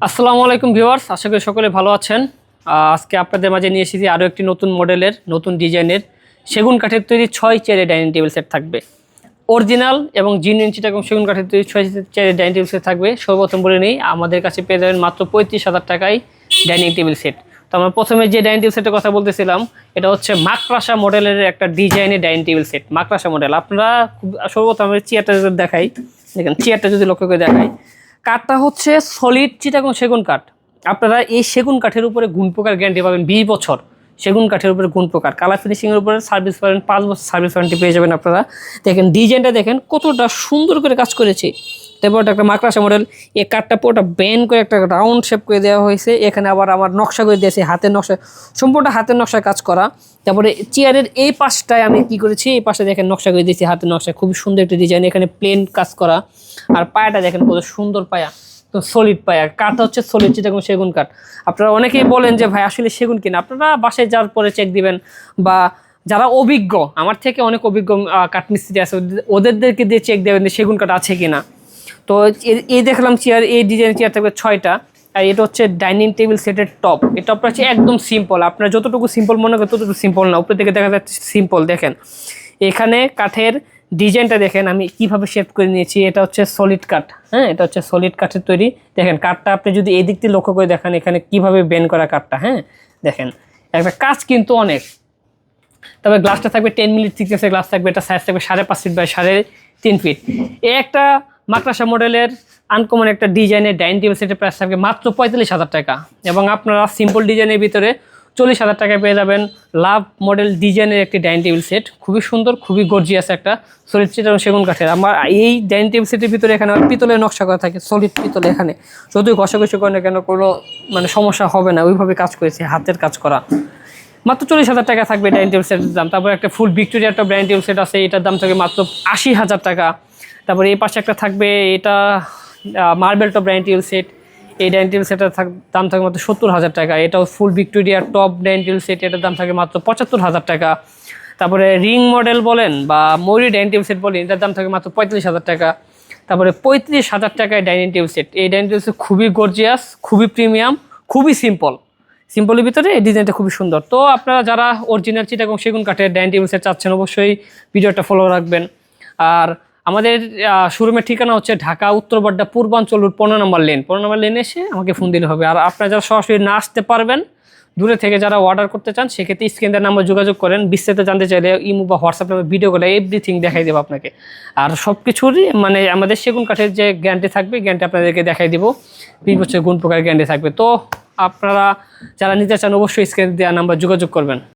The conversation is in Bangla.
আসসালামু আলাইকুম ভিউয়ার্স, আশা করি সকলে ভালো আছেন। আজকে আপনাদের মাঝে নিয়ে এসেছি আরও একটি নতুন মডেলের নতুন ডিজাইনের সেগুন কাঠের তৈরি 6 চেয়ারের ডাইনিং টেবিল সেট থাকবে। অরিজিনাল এবং জিনুইন চিটাগং সেগুন কাঠের তৈরি 6 চেয়ারের ডাইনিং টেবিল সেট থাকবে। সর্বপ্রথম বলে নেই, আমাদের কাছে পেয়ে যাবেন মাত্র 35,000 টাকায় ডাইনিং টেবিল সেট। তো আমরা প্রথমে যে ডাইনিং টেবিল সেটের কথা বলতেছিলাম, এটা হচ্ছে মাকড়াসা মডেলের একটা ডিজাইনের ডাইনিং টেবিল সেট। মাকড়াসা মডেল আপনারা সর্বপ্রথম আমি চেয়ারটা যদি দেখাই, দেখেন চেয়ারটা যদি লক্ষ্য করে দেখাই, কাঠটা হচ্ছে সলিড চিটাগং সেগুন কাঠ। আপনারা এই সেগুন কাঠের উপরে গুণ পোকার গ্যারান্টি পাবেন 20 বছর। সেগুন কাঠের উপরে গুণ পোকার কালার ফিনিশিংয়ের উপরে সার্ভিস পাবেন 5 বছর সার্ভিস ওয়ারেন্টি পেয়ে যাবেন আপনারা। দেখেন ডিজাইনটা দেখেন কতটা সুন্দর করে কাজ করেছে। তারপর একটা মাকড়াসা মডেল, এই কাঠটা পুরোটা বেন্ড করে একটা রাউন্ড শেপ করে দেওয়া হয়েছে। এখানে আবার আমার নকশা করে দিয়েছে, হাতের নকশা, সম্পূর্ণ হাতের নকশায় কাজ করা। তারপরে চেয়ারের এই পাশটায় আমি কি করেছি, এই পাশে দেখেন নকশা করে দিয়েছি হাতের নকশা, খুবই সুন্দর একটা ডিজাইন। এখানে প্লেন কাজ করা, আর পায়াটা দেখেন কত সুন্দর পায়া, তো সলিড পায়া। কাঠটা হচ্ছে সলিড চিটাগং সেগুন কাঠ। আপনারা অনেকেই বলেন যে ভাই আসলে সেগুন কিনা, আপনারা বাসায় যাওয়ার পরে চেক দিবেন, বা যারা অভিজ্ঞ, আমার থেকে অনেক অভিজ্ঞ কাঠমিস্ত্রি আছে, ওদেরকে দিয়ে চেক দেবেন যে সেগুন কাঠ আছে কিনা। তো এই দেখলাম চেয়ার, এই ডিজাইন চেয়ার থাকবে 6টা। আর এটা হচ্ছে ডাইনিং টেবিল সেটের টপ। এই টপটা হচ্ছে একদম সিম্পল, আপনার যতটুকু সিম্পল মনে করেন ততটুকু সিম্পল না। উপর থেকে দেখা যাচ্ছে সিম্পল। দেখেন এখানে কাঠের ডিজাইনটা দেখেন আমি কিভাবে শেপ করে নিয়েছি। এটা হচ্ছে সলিড কাঠ, হ্যাঁ, এটা হচ্ছে সলিড কাঠের তৈরি। দেখেন কাঠটা আপনি যদি এই দিক থেকে লক্ষ্য করে দেখেন, এখানে কিভাবে বেন্ড করা কাঠটা, হ্যাঁ দেখেন একটা কাজ কিন্তু অনেক। তবে গ্লাসটা থাকবে 10 মিলি থিকনেসের গ্লাস থাকবে। এটা সাইজ থাকবে 5.5 ফিট বাই 3.5 ফিট। এই একটা মাকড়াসা মডেলের আনকমন একটা ডিজাইনের ডাইনিং টেবিল সেটের প্রাইস থাকবে মাত্র 45,000 টাকা। এবং আপনারা সিম্পল ডিজাইনের ভিতরে 40,000 টাকায় পেয়ে যাবেন লাভ মডেল ডিজাইনের একটি ডাইনিং টেবিল সেট। খুবই সুন্দর, খুবই গর্জিয়াস একটা সলিড চিটাগং সেগুন কাঠের। আমার এই ডাইনিং টেবিল সেটের ভিতরে এখানে পিতলের নকশা করা থাকে, সলিড পিতলে। এখানে যতই ঘষাঘষি করে না কেন কোনো সমস্যা হবে না, ওইভাবে কাজ করেছে, হাতের কাজ করা। মাত্র 40,000 টাকা থাকবে ডাইনিং টেবিল সেটের দাম। তারপর একটা ফুল ভিক্টোরিয়া একটা ডাইনিং টেবিল সেট আছে, এটার দাম থাকবে মাত্র 80,000 টাকা। তারপরে এই পাশে একটা থাকবে, এটা marble top dining table set. এই ডাইনিং টেবিল সেটের দাম থাকবে মাত্র 70,000 টাকা। এটাও ফুল Victoria top dining table set, এটার দাম থাকে মাত্র 75,000 টাকা। তারপরে রিং মডেল বলেন বা ময়ূরী ডাইনিং টেবিল সেট বলেন, এটার দাম থাকে মাত্র 45,000 টাকা। তারপরে 35,000 টাকায় ডাইনিং টেবিল সেট। এই ডাইনিং টেবিল সেট খুবই গর্জিয়াস, খুবই প্রিমিয়াম, খুবই সিম্পলের ভিতরে এই ডিজাইনটা খুবই সুন্দর। তো আপনারা যারা অরিজিনাল চিটাগং সেগুন কাঠের ডাইনিং টেবিল সেট চাচ্ছেন, অবশ্যই ভিডিওটা ফলো রাখবেন। আর আমাদের শোরুমের ঠিকানা হচ্ছে ঢাকা উত্তর বাড্ডা পূর্বাঞ্চল রোড 15 নম্বর লেন। 15 নম্বর লেনে এসে আমাকে ফোন দিলে হবে। আর আপনারা যারা সরাসরি না আসতে পারবেন, দূরে থেকে যারা অর্ডার করতে চান, সেক্ষেত্রে স্ক্রিন দেওয়ার নাম্বার যোগাযোগ করেন। বিস্তারিত জানতে চাইলে ইমো বা হোয়াটসঅ্যাপ নাম্বার ভিডিও করে এভরিথিং দেখাই দেবো আপনাকে। আর সব কিছুরই আমাদের সেগুন কাঠের যে গ্যারান্টি থাকবে, গ্যারান্টি আপনাদেরকে দেখাই দিব। 20 বছর গুণ পোকার গ্যারান্টি থাকবে। তো আপনারা যারা নিতে চান, অবশ্যই স্ক্রিন দেওয়া নাম্বার যোগাযোগ করবেন।